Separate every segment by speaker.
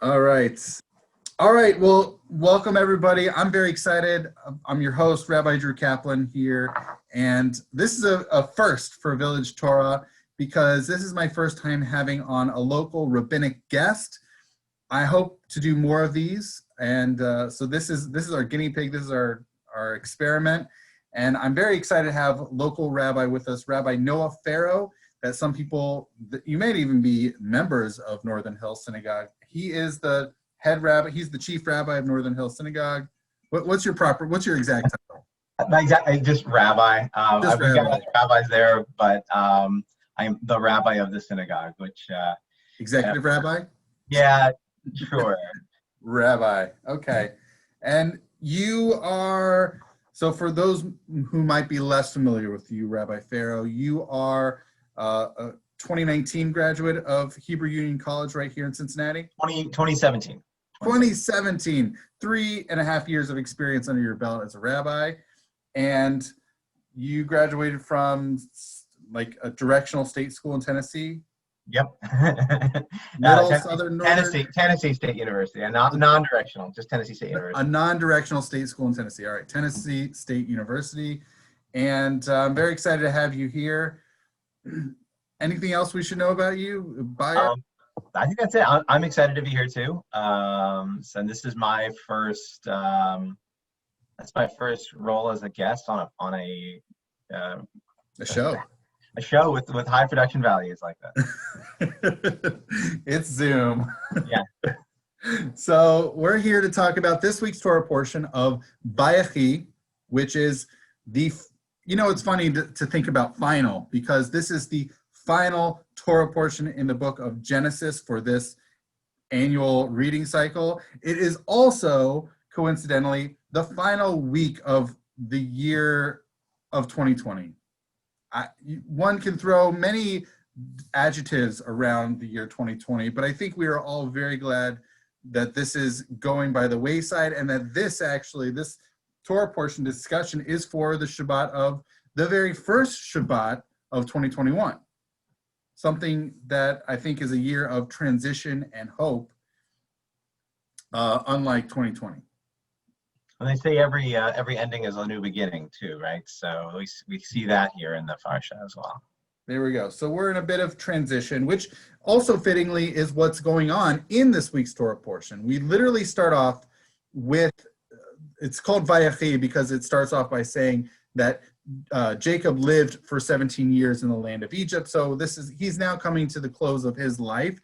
Speaker 1: All right. All right. Well, welcome everybody. I'm very excited. I'm your host, Rabbi Drew Kaplan here. And this is a first for Village Torah because this is my first time having on a local rabbinic guest. I hope to do more of these. And so this is our guinea pig. This is our experiment. And I'm very excited to have local rabbi with us, Rabbi Noah Ferro, that some people, you may even be members of Northern Hills Synagogue. He is the head rabbi. He's the chief rabbi of Northern Hills Synagogue. What's your exact title?
Speaker 2: Just rabbi.
Speaker 1: Just
Speaker 2: We've
Speaker 1: rabbi.
Speaker 2: got other rabbis there, but I'm the rabbi of the synagogue, which
Speaker 1: Executive rabbi?
Speaker 2: Yeah, sure.
Speaker 1: Rabbi. Okay. And you are, so for those who might be less familiar with you, Rabbi Ferro, you are a 2019 graduate of Hebrew Union College right here in Cincinnati?
Speaker 2: 2017.
Speaker 1: 2017. 3.5 years of experience under your belt as a rabbi. And you graduated from like a directional state school in Tennessee?
Speaker 2: Yep.
Speaker 1: Southern, Northern?
Speaker 2: Tennessee State University, and not non-directional, just Tennessee State University.
Speaker 1: A non-directional state school in Tennessee. All right, Tennessee State University. And I'm very excited to have you here. Anything else we should know about you?
Speaker 2: I think that's it. I'm excited to be here too. So this is my first. That's my first role as a guest on a
Speaker 1: show.
Speaker 2: A show with high production values like that.
Speaker 1: It's Zoom.
Speaker 2: Yeah.
Speaker 1: So we're here to talk about this week's Torah portion of Vayehi, which is it's funny to think about final, because this is the final Torah portion in the book of Genesis for this annual reading cycle. It is also, coincidentally, the final week of the year of 2020. One can throw many adjectives around the year 2020, but I think we are all very glad that this is going by the wayside, and that this Torah portion discussion is for the Shabbat of the very first Shabbat of 2021. Something that I think is a year of transition and hope, unlike 2020.
Speaker 2: And they say every ending is a new beginning too, right? So we see that here in the Parsha as well.
Speaker 1: There we go. So we're in a bit of transition, which also fittingly is what's going on in this week's Torah portion. We literally start off with, it's called Vayehi because it starts off by saying that Jacob lived for 17 years in the land of Egypt. So he's now coming to the close of his life,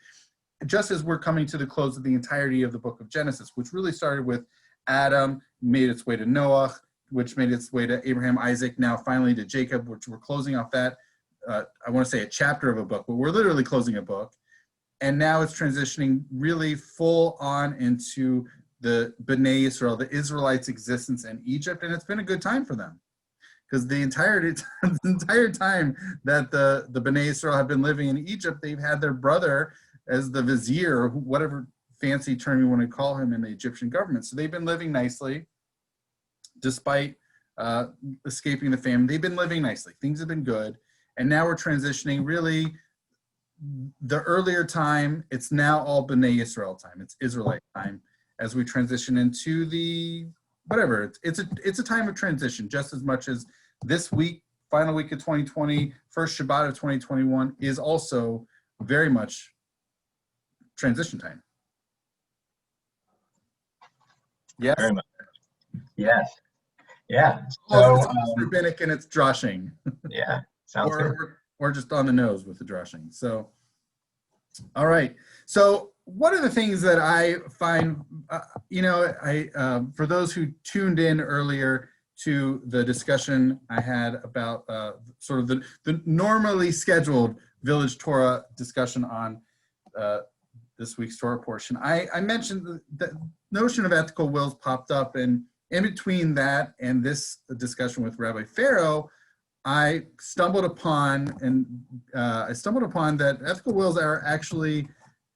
Speaker 1: just as we're coming to the close of the entirety of the book of Genesis, which really started with Adam, made its way to Noah, which made its way to Abraham, Isaac, now finally to Jacob, which we're closing off that, I want to say a chapter of a book, but we're literally closing a book. And now it's transitioning really full on into the Bnei Israel, the Israelites' existence in Egypt. And it's been a good time for them, because the entire time that the Bnei Israel have been living in Egypt, they've had their brother as the vizier, or whatever fancy term you want to call him in the Egyptian government. So they've been living nicely, despite escaping the famine. They've been living nicely. Things have been good. And now we're transitioning really the earlier time. It's now all Bnei Israel time. It's Israelite time as we transition into the whatever. It's a time of transition, just as much as this week, final week of 2020, first Shabbat of 2021 is also very much transition time. Yes.
Speaker 2: Very much. Yes. Yeah.
Speaker 1: So it's rabbinic and it's droshing.
Speaker 2: Yeah. Sounds good.
Speaker 1: Or just on the nose with the droshing. So, all right. So one of the things that I find, for those who tuned in earlier to the discussion I had about sort of the normally scheduled Village Torah discussion on this week's Torah portion, I mentioned the notion of ethical wills popped up, and in between that and this discussion with Rabbi Ferro, I stumbled upon that ethical wills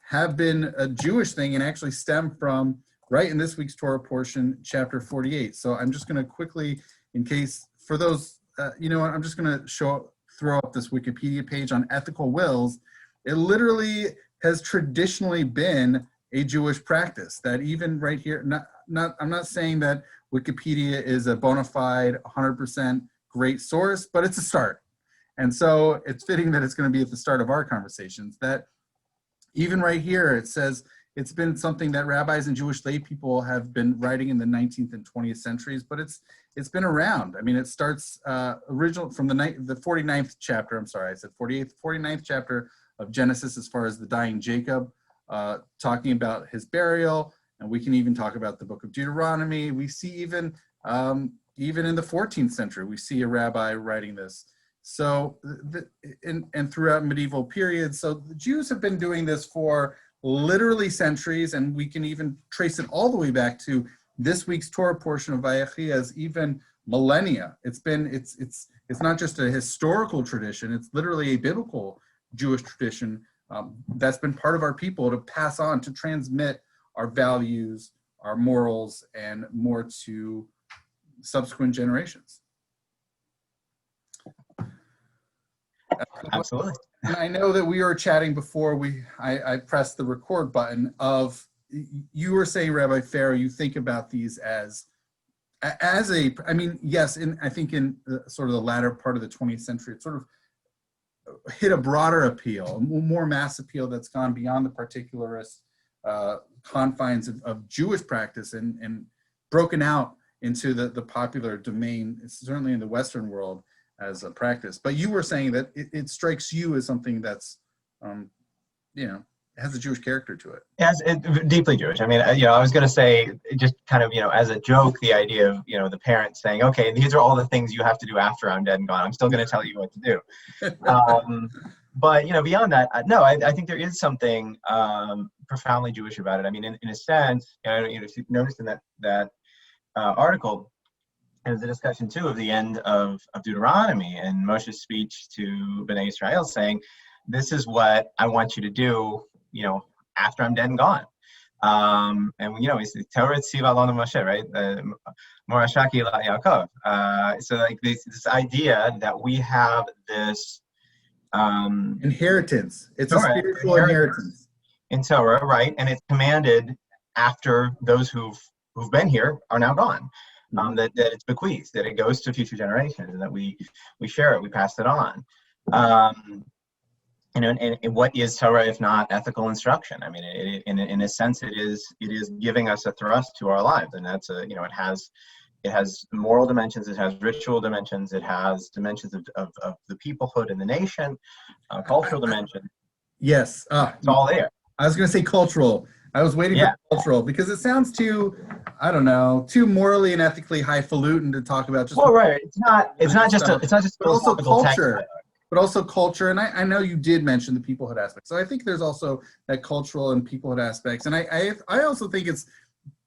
Speaker 1: have been a Jewish thing and actually stem from right in this week's Torah portion, chapter 48. So I'm just going to quickly, in case for those, I'm just going to throw up this Wikipedia page on ethical wills. It literally has traditionally been a Jewish practice. That even right here, I'm not saying that Wikipedia is a bona fide 100% great source, but it's a start. And so it's fitting that it's going to be at the start of our conversations, that even right here, it says it's been something that rabbis and Jewish lay people have been writing in the 19th and 20th centuries, but it's been around. I mean, it starts original from the 49th chapter, I'm sorry, I said 49th chapter of Genesis, as far as the dying Jacob, talking about his burial. And we can even talk about the book of Deuteronomy. We see even in the 14th century, we see a rabbi writing this. So, and throughout medieval periods. So the Jews have been doing this for literally centuries, and we can even trace it all the way back to this week's Torah portion of Vayehi as even millennia. It's not just a historical tradition, it's literally a biblical Jewish tradition that's been part of our people to pass on, to transmit our values, our morals, and more to subsequent generations.
Speaker 2: Absolutely.
Speaker 1: And I know that we were chatting before I pressed the record button of, you were saying, Rabbi Ferro, you think about these as I mean, yes, I think in sort of the latter part of the 20th century, it sort of hit a broader appeal, a more mass appeal that's gone beyond the particularist confines of Jewish practice and broken out into the popular domain, certainly in the Western world, as a practice. But you were saying that it strikes you as something that's, has a Jewish character to it.
Speaker 2: Yes, deeply Jewish. I mean, I was going to say, just kind of, as a joke, the idea of, the parents saying, okay, these are all the things you have to do after I'm dead and gone. I'm still going to tell you what to do. But, beyond that, no, I think there is something profoundly Jewish about it. I mean, in a sense, if you noticed in that article, there's a discussion too of the end of Deuteronomy and Moshe's speech to Bnei Israel saying, this is what I want you to do, after I'm dead and gone. And it's Torah tziva alonu Moshe, right? Morashaki la Yaakov. So like this idea that we have this
Speaker 1: inheritance. It's
Speaker 2: Torah,
Speaker 1: a spiritual inheritance
Speaker 2: in Torah, right? And it's commanded after those who've been here are now gone. That it's bequeathed, that it goes to future generations, and that we share it, we pass it on. And what is Torah if not ethical instruction? I mean, in a sense, it is giving us a thrust to our lives, and that's it has moral dimensions, it has ritual dimensions, it has dimensions of the peoplehood and the nation, cultural dimension.
Speaker 1: Yes,
Speaker 2: it's all there.
Speaker 1: I was going to say cultural. I was waiting for cultural because it sounds too, I don't know, too morally and ethically highfalutin to talk about. Just
Speaker 2: right. It's not just
Speaker 1: but also culture. But also culture, and I know you did mention the peoplehood aspect. So I think there's also that cultural and peoplehood aspects, and I also think it's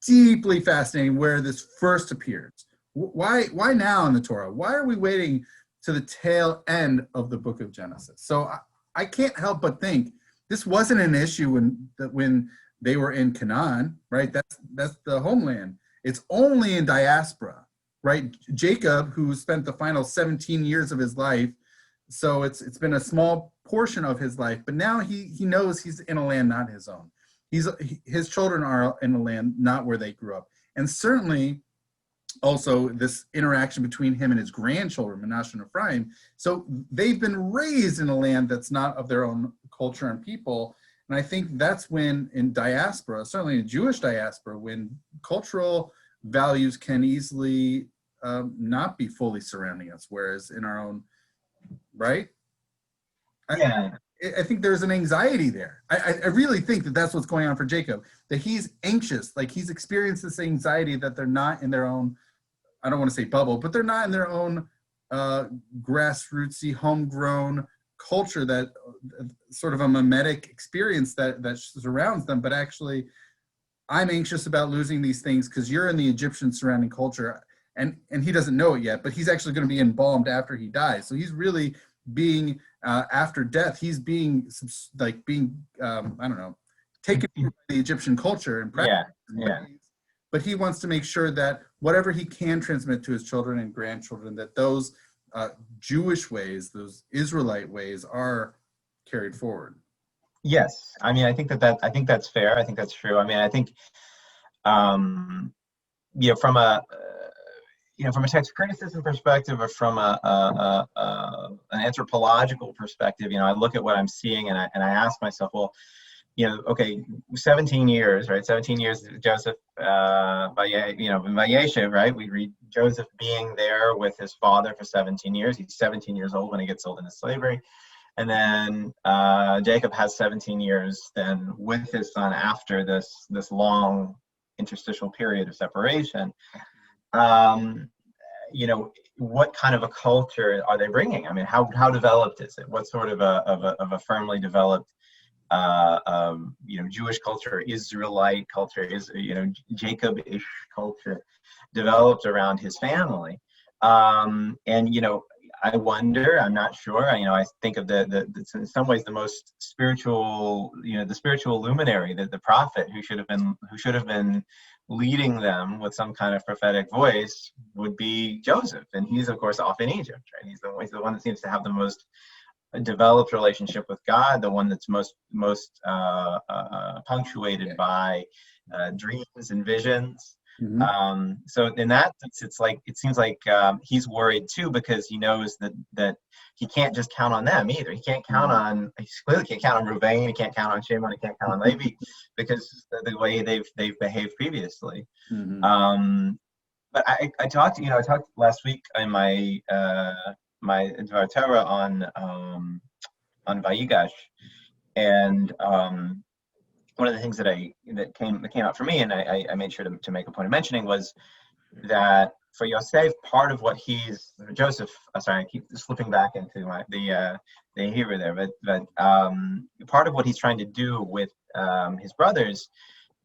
Speaker 1: deeply fascinating where this first appears. Why now in the Torah? Why are we waiting to the tail end of the book of Genesis? So I can't help but think this wasn't an issue when they were in Canaan, right? That's the homeland. It's only in diaspora, right? Jacob, who spent the final 17 years of his life, so it's been a small portion of his life, but now he knows he's in a land not his own. His children are in a land not where they grew up. And certainly also this interaction between him and his grandchildren, Manasseh and Ephraim. So they've been raised in a land that's not of their own culture and people. And I think that's when in diaspora, certainly in Jewish diaspora, when cultural values can easily not be fully surrounding us, whereas in our own, right?
Speaker 2: Yeah.
Speaker 1: I think there's an anxiety there. I really think that that's what's going on for Jacob, that he's anxious, like he's experienced this anxiety that they're not in their own, I don't want to say bubble, but they're not in their own grassrootsy, homegrown culture, that sort of a mimetic experience that surrounds them. But actually, I'm anxious about losing these things because you're in the Egyptian surrounding culture, and he doesn't know it yet, but he's actually going to be embalmed after he dies. So he's really being after death, he's being I don't know, taken by the Egyptian culture and practice.
Speaker 2: Yeah.
Speaker 1: But he wants to make sure that whatever he can transmit to his children and grandchildren, that those Jewish ways, those Israelite ways, are carried forward.
Speaker 2: Yes, I mean, I think that's fair. I think that's true. I mean, I think um, you know, from a from a text criticism perspective, or from an anthropological perspective, I look at what I'm seeing, and I ask myself, well, okay, 17 years, right? 17 years, Joseph, Vayehi, right? We read Joseph being there with his father for 17 years. He's 17 years old when he gets sold into slavery. And then Jacob has 17 years then with his son after this long interstitial period of separation. Um, what kind of a culture are they bringing? I mean, how developed is it? What sort of a firmly developed Jewish culture, Israelite culture, is Jacob-ish culture developed around his family? And I wonder. I'm not sure. I think of the in some ways the most spiritual, the spiritual luminary, the prophet who should have been leading them with some kind of prophetic voice would be Joseph, and he's of course off in Egypt, right? He's the one that seems to have the most developed relationship with God, the one that's most punctuated by dreams and visions. So in that sense, it seems like he's worried too, because he knows that he can't just count on them either. He clearly can't count on Reuven, he can't count on Shimon, he can't count on Levi, because the way they've behaved previously. But I talked last week in my my Torah on Vayigash, and one of the things that came out for me, and I made sure to make a point of mentioning, was that for Yosef, part of what Joseph. Sorry, I keep slipping back into the Hebrew there, but part of what he's trying to do with his brothers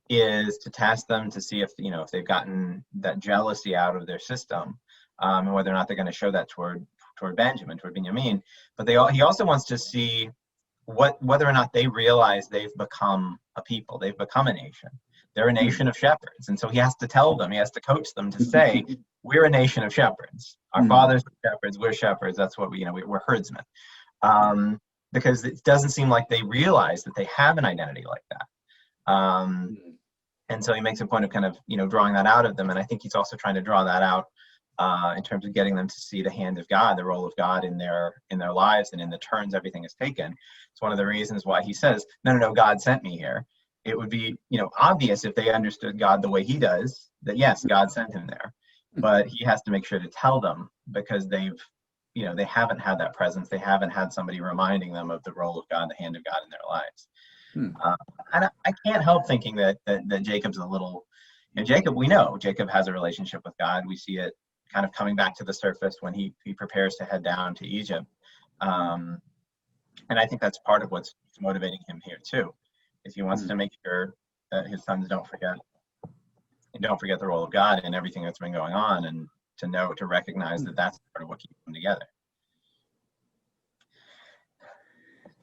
Speaker 2: is to test them to see if they've gotten that jealousy out of their system, and whether or not they're going to show that toward Benjamin, toward Benjamin. But he also wants to see whether or not they realize they've become a people, they've become a nation. They're a nation of shepherds. And so he has to tell them, he has to coach them to say, we're a nation of shepherds. Our fathers were shepherds, we're shepherds. That's what we're herdsmen. Because it doesn't seem like they realize that they have an identity like that. And so he makes a point of kind of, drawing that out of them. And I think he's also trying to draw that out in terms of getting them to see the hand of God, the role of God in their lives and in the turns everything is taken. It's one of the reasons why he says, no, God sent me here. It would be, obvious if they understood God the way he does, that yes, God sent him there. But he has to make sure to tell them, because they haven't had that presence. They haven't had somebody reminding them of the role of God, the hand of God in their lives. And I can't help thinking that Jacob's a little, we know Jacob has a relationship with God. We see it kind of coming back to the surface when he prepares to head down to Egypt. And I think that's part of what's motivating him here too, is he wants to make sure that his sons don't forget the role of God in everything that's been going on, and to recognize that that's part of what keeps them together.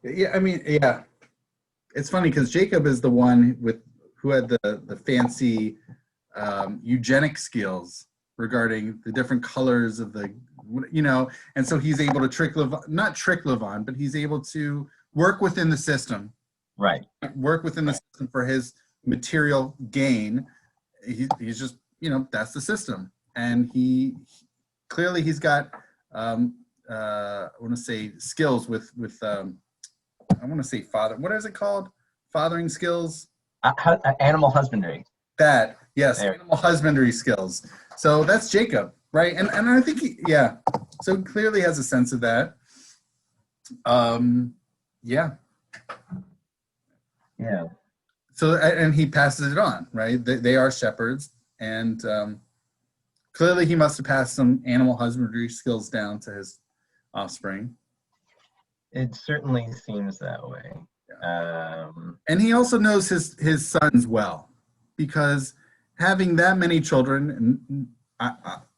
Speaker 1: Yeah, I mean, yeah. It's funny because Jacob is the one who had the fancy eugenic skills regarding the different colors of and so he's able to not trick Lavan, but he's able to work within the system.
Speaker 2: Right.
Speaker 1: Work within the system for his material gain. He's just, that's the system. And he's got, I want to say skills with I want to say what is it called? Fathering skills?
Speaker 2: Animal husbandry.
Speaker 1: That, yes, animal husbandry skills. So that's Jacob, right? And I think so clearly has a sense of that. Yeah. So, and he passes it on, right? They are shepherds, and clearly he must have passed some animal husbandry skills down to his offspring.
Speaker 2: It certainly seems that way.
Speaker 1: And he also knows his sons well, because having that many children, and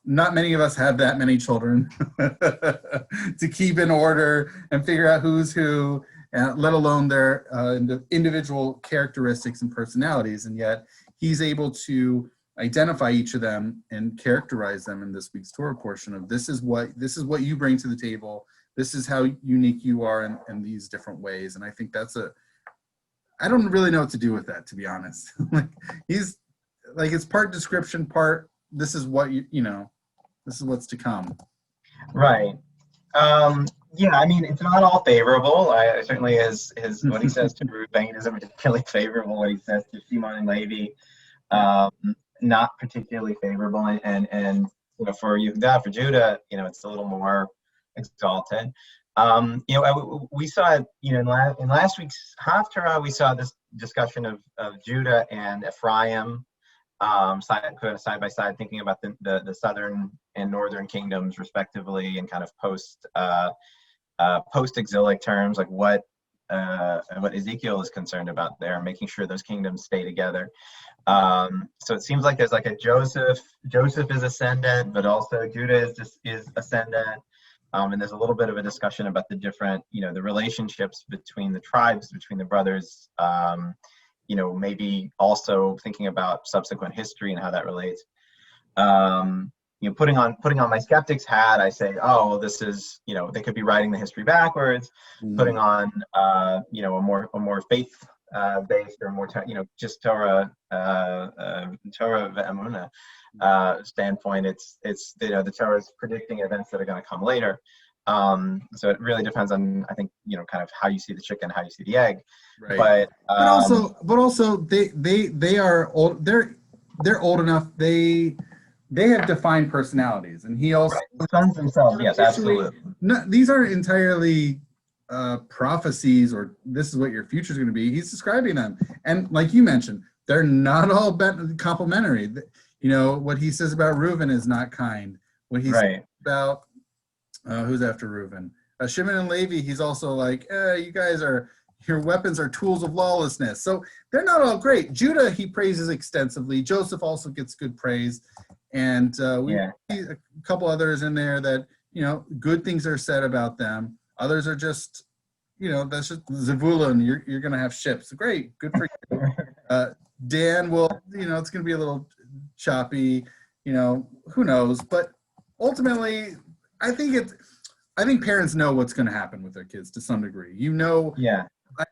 Speaker 1: not many of us have that many children to keep in order and figure out who's who, let alone their individual characteristics and personalities. And yet he's able to identify each of them and characterize them in this week's Torah portion of this is what you bring to the table. This is how unique you are in these different ways. And I think that's I don't really know what to do with that, to be honest. Like he's like it's part description, part this is what this is what's to come.
Speaker 2: Right. Yeah, I mean, it's not all favorable. I certainly his what he says to Ruvain isn't particularly favorable. What he says to Shimon and Levi, not particularly favorable. And for Yehuda, for Judah, it's a little more exalted. We saw it, in last week's Haftarah, we saw this discussion of Judah and Ephraim, side by side, thinking about the southern and northern kingdoms respectively, and kind of post-exilic terms, like what Ezekiel is concerned about there, making sure those kingdoms stay together. So it seems like there's like a Joseph is ascendant, but also Judah is ascendant. And there's a little bit of a discussion about the different, the relationships between the tribes, between the brothers, maybe also thinking about subsequent history and how that relates. Putting on my skeptic's hat, I say, oh, this is, they could be writing the history backwards. Mm-hmm. Putting on, a more faith based or more, just Torah Ve'emunah standpoint. It's the Torah is predicting events that are going to come later. So it really depends on, I think, kind of how you see the chicken, how you see the egg. Right.
Speaker 1: But also they are old. They're old enough. They have defined personalities, and he also
Speaker 2: the sons themselves. Yes, absolutely.
Speaker 1: These aren't entirely prophecies or this is what your future is going to be. He's describing them, and like you mentioned, they're not all complimentary. What he says about Reuven is not kind. What he says about who's after Reuven, Shimon and Levi, he's also like, you guys your weapons are tools of lawlessness. So they're not all great. Judah, he praises extensively. Joseph also gets good praise. And we see a couple others in there that, good things are said about them. Others are just, that's just Zebulun. You're going to have ships. Great. Good for you. Dan will, it's going to be a little choppy, who knows. But ultimately, I think parents know what's going to happen with their kids to some degree.
Speaker 2: Yeah.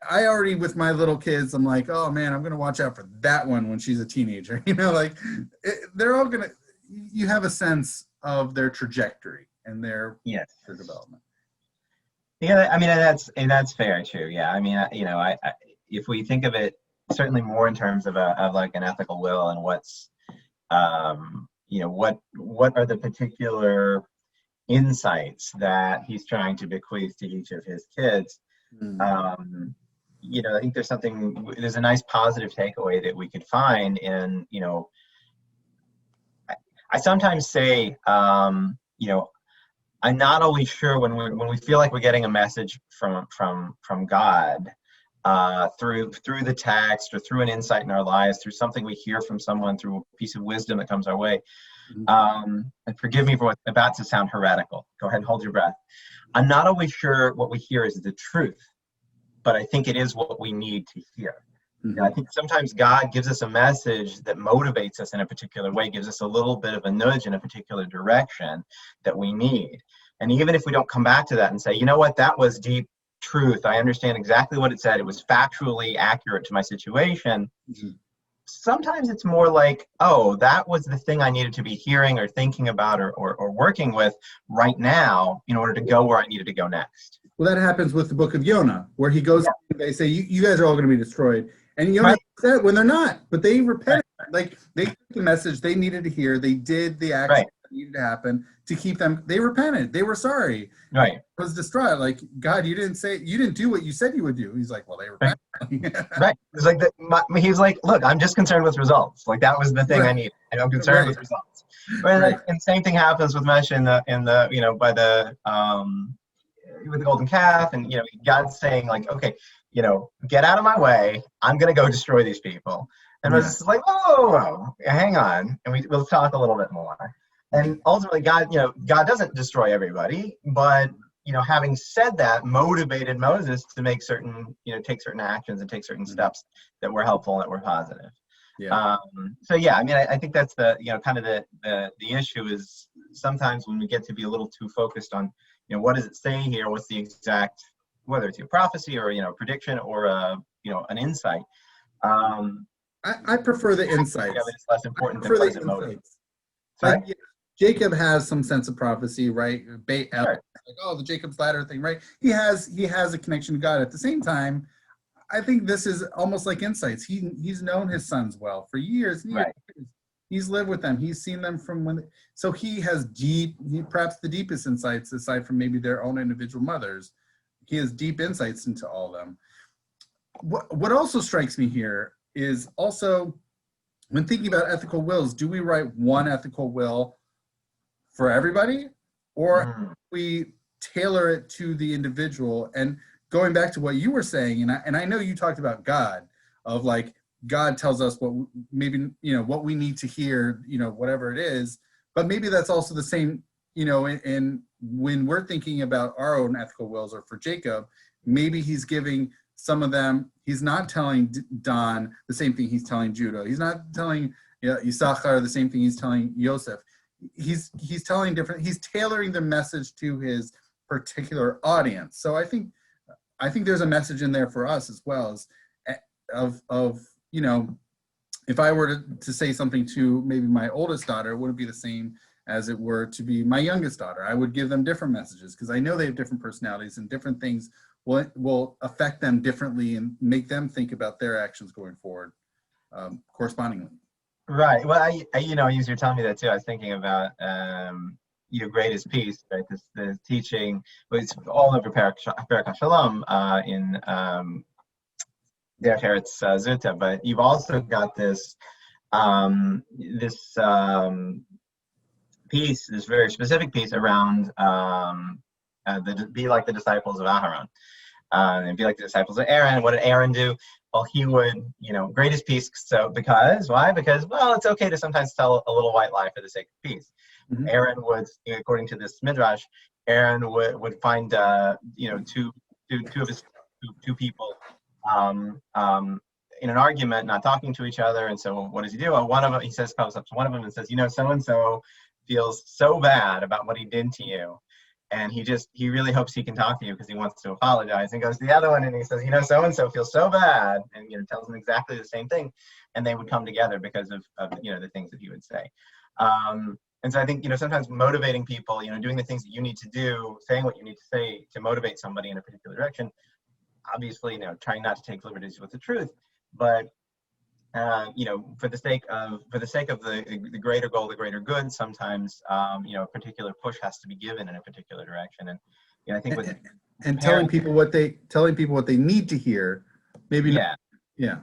Speaker 1: I already, with my little kids, I'm like, oh man, I'm going to watch out for that one when she's a teenager. They're all going to, you have a sense of their trajectory and their development.
Speaker 2: Yeah, I mean, that's fair too. Yeah, I mean, if we think of it certainly more in terms of like an ethical will and what's, what are the particular insights that he's trying to bequeath to each of his kids. I think there's a nice positive takeaway that we could find in, I sometimes say, I'm not always sure when we feel like we're getting a message from God through the text or through an insight in our lives, through something we hear from someone, through a piece of wisdom that comes our way. And forgive me for what's about to sound heretical. Go ahead and hold your breath. I'm not always sure what we hear is the truth, but I think it is what we need to hear. I think sometimes God gives us a message that motivates us in a particular way, gives us a little bit of a nudge in a particular direction that we need. And even if we don't come back to that and say, you know what, that was deep truth, I understand exactly what it said, it was factually accurate to my situation. Sometimes it's more like, oh, that was the thing I needed to be hearing or thinking about or working with right now in order to go where I needed to go next.
Speaker 1: Well, that happens with the book of Yonah, where he goes, they say, you guys are all going to be destroyed. And Yonah said when they're not, but they repented. Like they took the message they needed to hear. They did the action that needed to happen to keep them. They repented. They were sorry.
Speaker 2: Right.
Speaker 1: It was distraught. Like, God, you didn't do what you said you would do. He's like, well, they repented.
Speaker 2: Right. It's like he's like, look, I'm just concerned with results. Like that was the thing I need. I'm concerned with results. And same thing happens with Mesh in the by the with the golden calf, and God's saying like, okay, get out of my way. I'm gonna go destroy these people. And Moses is like, whoa, hang on, and we'll talk a little bit more. And ultimately, God doesn't destroy everybody, but having said that, motivated Moses to make certain, take certain actions and take certain steps that were helpful and that were positive. I mean, I think that's the kind of the issue is sometimes when we get to be a little too focused on what does it say here, what's the exact, whether it's a prophecy or prediction or a an insight. Um,
Speaker 1: I prefer the insights.
Speaker 2: yeah, but it's less important than
Speaker 1: For
Speaker 2: what
Speaker 1: the
Speaker 2: is it motive.
Speaker 1: insights.
Speaker 2: Sorry?
Speaker 1: Like, yeah, Jacob has some sense of prophecy, right?
Speaker 2: Sure.
Speaker 1: Like, oh, the Jacob's ladder thing, right? He has a connection to God. At the same time, I think this is almost like insights. He's known his sons well for years and years.
Speaker 2: Right.
Speaker 1: He's lived with them. He's seen them from when. So he has perhaps the deepest insights, aside from maybe their own individual mothers. He has deep insights into all of them. What also strikes me here is also, when thinking about ethical wills, do we write one ethical will for everybody, or we tailor it to the individual? And going back to what you were saying, and I know you talked about God, of like, God tells us what maybe, what we need to hear, whatever it is, but maybe that's also the same, in when we're thinking about our own ethical wills, or for Jacob, maybe he's giving some of them, he's not telling Don the same thing he's telling Judah. He's not telling Issachar the same thing he's telling Yosef. He's telling different, he's tailoring the message to his particular audience. So I think there's a message in there for us as well, as of if I were to say something to maybe my oldest daughter, it wouldn't be the same as it were to be my youngest daughter. I would give them different messages, because I know they have different personalities, and different things will affect them differently and make them think about their actions going forward correspondingly.
Speaker 2: Right. Well, I as you're telling me that too, I was thinking about your greatest piece, right? The teaching, it's all over Perek Shalom in Derech Eretz Zuta, but you've also got this piece, this very specific piece around be like the disciples of Aharon, and be like the disciples of Aaron. What did Aaron do? Well, he would, greatest piece. So why? Because, well, it's okay to sometimes tell a little white lie for the sake of peace. Mm-hmm. Aaron would, according to this midrash, Aaron would find, two people in an argument, not talking to each other. And so what does he do? Well, one of them, comes up to one of them and says, so-and-so feels so bad about what he did to you. And he really hopes he can talk to you because he wants to apologize. And goes to the other one and he says, so-and-so feels so bad, and tells him exactly the same thing. And they would come together because of the things that he would say. And so I think, sometimes motivating people, doing the things that you need to do, saying what you need to say to motivate somebody in a particular direction. Obviously, trying not to take liberties with the truth, but for the sake of the greater goal, the greater good, sometimes a particular push has to be given in a particular direction. And I think
Speaker 1: telling people what they need to hear, maybe. Yeah.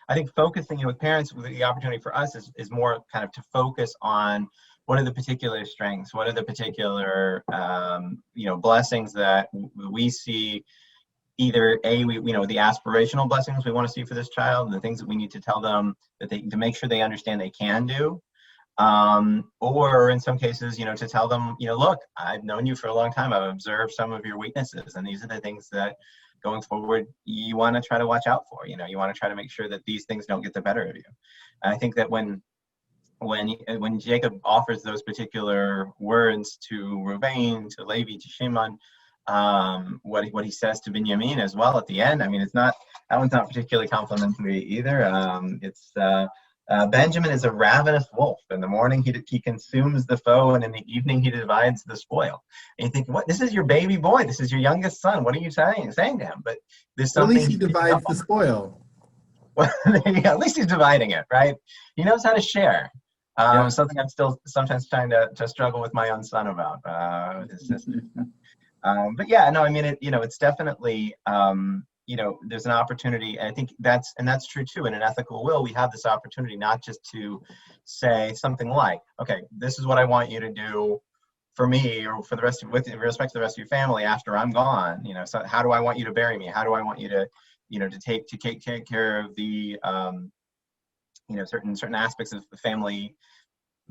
Speaker 2: I think focusing with parents, the opportunity for us is more kind of to focus on what are the particular strengths, what are the particular blessings that we see. Either the aspirational blessings we want to see for this child, the things that we need to tell them to make sure they understand they can do, or in some cases, to tell them, look, I've known you for a long time. I've observed some of your weaknesses, and these are the things that going forward you want to try to watch out for. You want to try to make sure that these things don't get the better of you. And I think that when Jacob offers those particular words to Reuven, to Levi, to Shimon, what he says to Binyamin as well at the end. I mean, that one's not particularly complimentary either. Benjamin is a ravenous wolf. In the morning he consumes the foe, and in the evening he divides the spoil. And you think, what? This is your baby boy. This is your youngest son. What are you saying to him? But there's something.
Speaker 1: At least he divides the spoil.
Speaker 2: Well, at least he's dividing it, right? He knows how to share. Something I'm still sometimes trying to struggle with my own son about with his sister. But yeah, no, I mean, it's definitely, there's an opportunity. And I think that's true too. In an ethical will, we have this opportunity not just to say something like, okay, this is what I want you to do for me, or for the rest with respect to the rest of your family after I'm gone. So how do I want you to bury me? How do I want you to, to take care of the, certain aspects of the family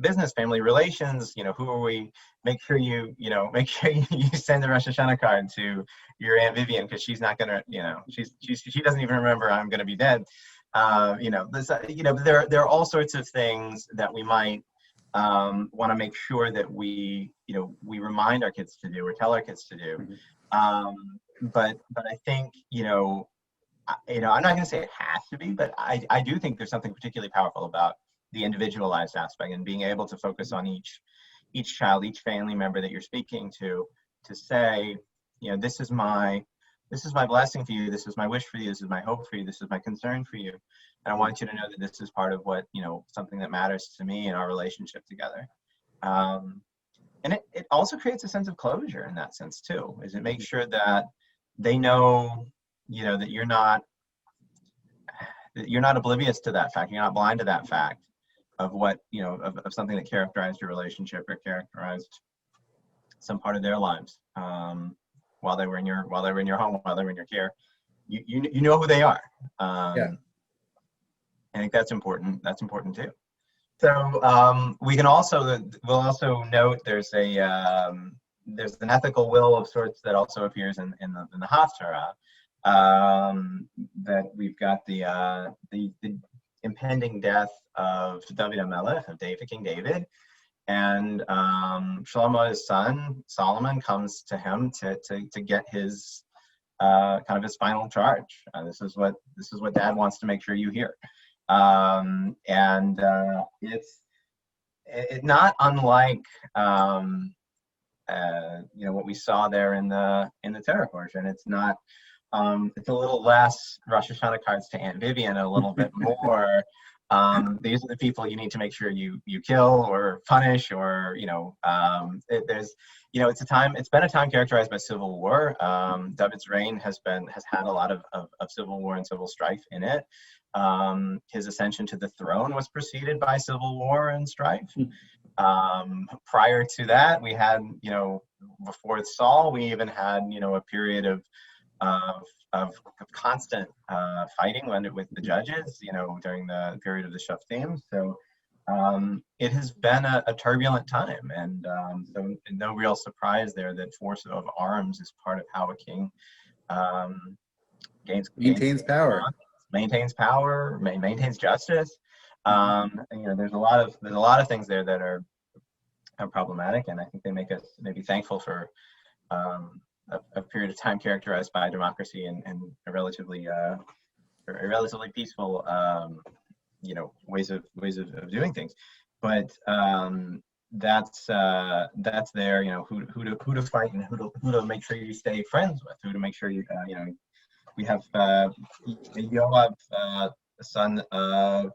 Speaker 2: business, family relations, who are we? Make sure you send the Rosh Hashanah card to your Aunt Vivian, because she's not gonna, she doesn't even remember I'm gonna be dead. There are all sorts of things that we might want to make sure that we remind our kids to do or tell our kids to do. But I think, I'm not going to say it has to be, but I do think there's something particularly powerful about the individualized aspect and being able to focus on each child, each family member that you're speaking to say, this is my blessing for you, this is my wish for you, this is my hope for you, this is my concern for you, and I want you to know that this is part of what, something that matters to me in our relationship together. And it also creates a sense of closure in that sense too, is it makes sure that they know, that you're not oblivious to that fact, you're not blind to that fact of what, of something that characterized your relationship or characterized some part of their lives while they were in your home, while they were in your care. You know who they are. I think that's important. That's important too. So we'll also note there's an ethical will of sorts that also appears in the Haftarah. That we've got the impending death of David HaMelech, of King David, and Shlomo, his son, Solomon, comes to him to get his kind of his final charge. This is what Dad wants to make sure you hear, and it's not unlike what we saw there in the Torah portion. It's not. It's a little less Rosh Hashanah cards to Aunt Vivian, a little bit more. These are the people you need to make sure you kill or punish, or it's been a time characterized by civil war. David's reign has had a lot of civil war and civil strife in it. His ascension to the throne was preceded by civil war and strife. Prior to that, we had, before Saul, we even had, a period of constant fighting with the judges, during the period of the Shoftim. So it has been a turbulent time, and so no real surprise there that force of arms is part of how a king maintains power, maintains justice. There's a lot of things there that are problematic, and I think they make us maybe thankful for a period of time characterized by democracy and a relatively peaceful ways of doing things. But that's there, who to fight and who to make sure you stay friends with, who to make sure we have Yoav, the son of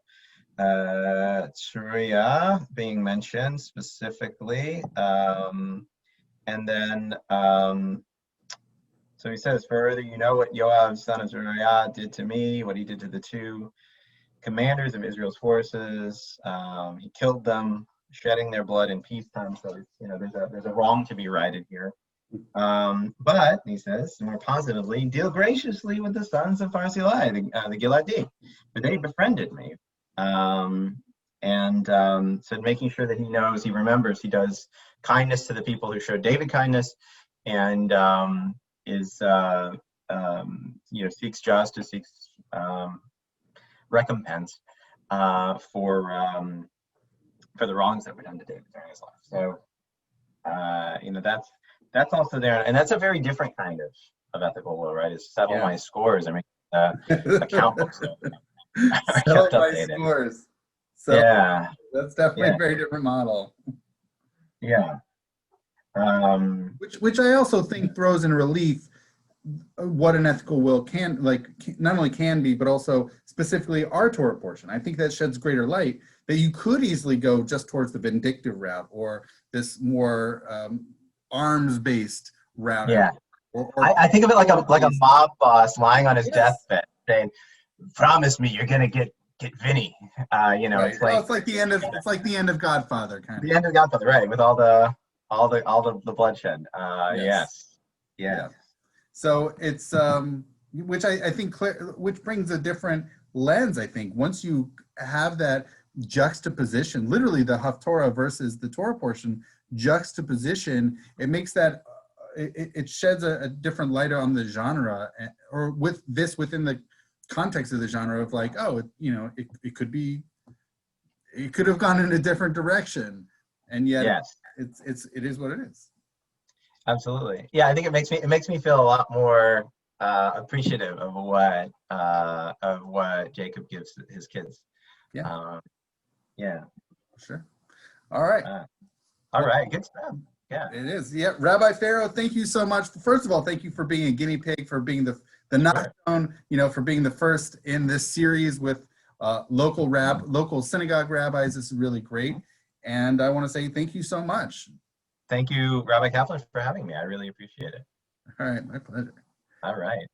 Speaker 2: Tzuriah, being mentioned specifically, and then so he says further, what Yoav, son of Tzuriah, did to me, what he did to the two commanders of Israel's forces. He killed them, shedding their blood in peacetime. So there's a wrong to be righted here. But he says more positively, deal graciously with the sons of Barzillai, the Giladi, for they befriended me. So making sure that he knows, he remembers, he does kindness to the people who showed David kindness, and seeks justice, seeks recompense for the wrongs that were done to David during his life. So that's also there, and that's a very different kind of ethical will, right? Is settle my scores. I mean, account books
Speaker 1: settle my scores. So that's definitely a very different model.
Speaker 2: Yeah.
Speaker 1: Which I also think throws in relief what an ethical will not only can be, but also specifically our Torah portion. I think that sheds greater light that you could easily go just towards the vindictive route or this more arms-based route.
Speaker 2: Yeah. I think of it like a mob boss lying on his deathbed saying, "Promise me you're gonna get Vinny."
Speaker 1: Right. It's like the end of Godfather, kind of.
Speaker 2: The end of Godfather, right? With all the bloodshed. Yes.
Speaker 1: Yeah. So it's which I think which brings a different lens. I think once you have that juxtaposition, literally the Haftorah versus the Torah portion juxtaposition, it makes that it sheds a different light on the genre, or with this within the context of the genre of like, it could have gone in a different direction, and yet it is what it is.
Speaker 2: Absolutely. Yeah, I think it makes me feel a lot more appreciative of what Jacob gives his kids.
Speaker 1: Yeah,
Speaker 2: Yeah.
Speaker 1: sure. All right.
Speaker 2: All right. Good stuff. Yeah.
Speaker 1: It is. Yeah. Rabbi Ferro, thank you so much. First of all, thank you for being a guinea pig, for being the not known, for being the first in this series with local synagogue rabbis. This is really great. And I want to say thank you so much.
Speaker 2: Thank you, Rabbi Kaplan, for having me. I really appreciate it.
Speaker 1: All right. My pleasure.
Speaker 2: All right.